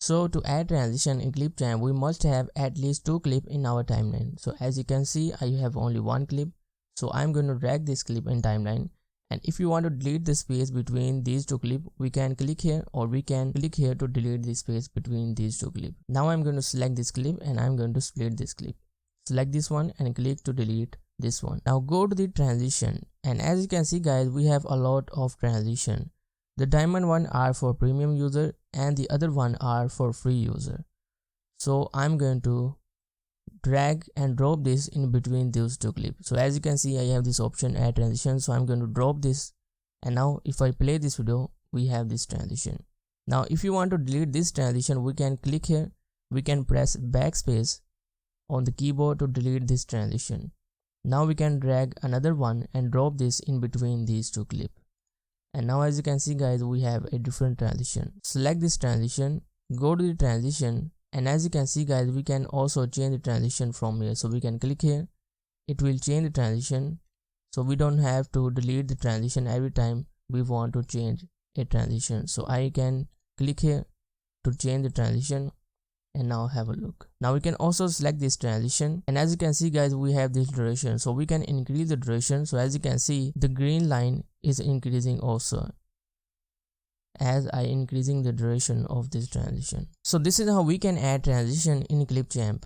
So to add transition in Clipchamp, we must have at least 2 clips in our timeline. So as you can see, I have only 1 clip. So I'm going to drag this clip in timeline. And if you want to delete the space between these 2 clips, we can click here, or we can click here to delete the space between these 2 clips. Now I'm going to select this clip and I'm going to split this clip. Select this one and click to delete this one. Now go to the transition, and as you can see guys, we have a lot of transition. The diamond one are for premium user and the other one are for free user. So I'm going to drag and drop this in between those 2 clips. So as you can see, I have this option add transition, so I'm going to drop this, and now if I play this video, we have this transition. Now if you want to delete this transition, we can click here, we can press backspace on the keyboard to delete this transition. Now we can drag another one and drop this in between these 2 clips. And now as you can see guys, we have a different transition. Select this transition, go to the transition, and as you can see guys, we can also change the transition from here. So we can click here, it will change the transition, so we don't have to delete the transition every time we want to change a transition. So I can click here to change the transition, and now have a look. Now we can also select this transition, and as you can see guys, we have this duration, so we can increase the duration. So as you can see, the green line is increasing also as I increasing the duration of this transition. So this is how we can add transition in Clipchamp.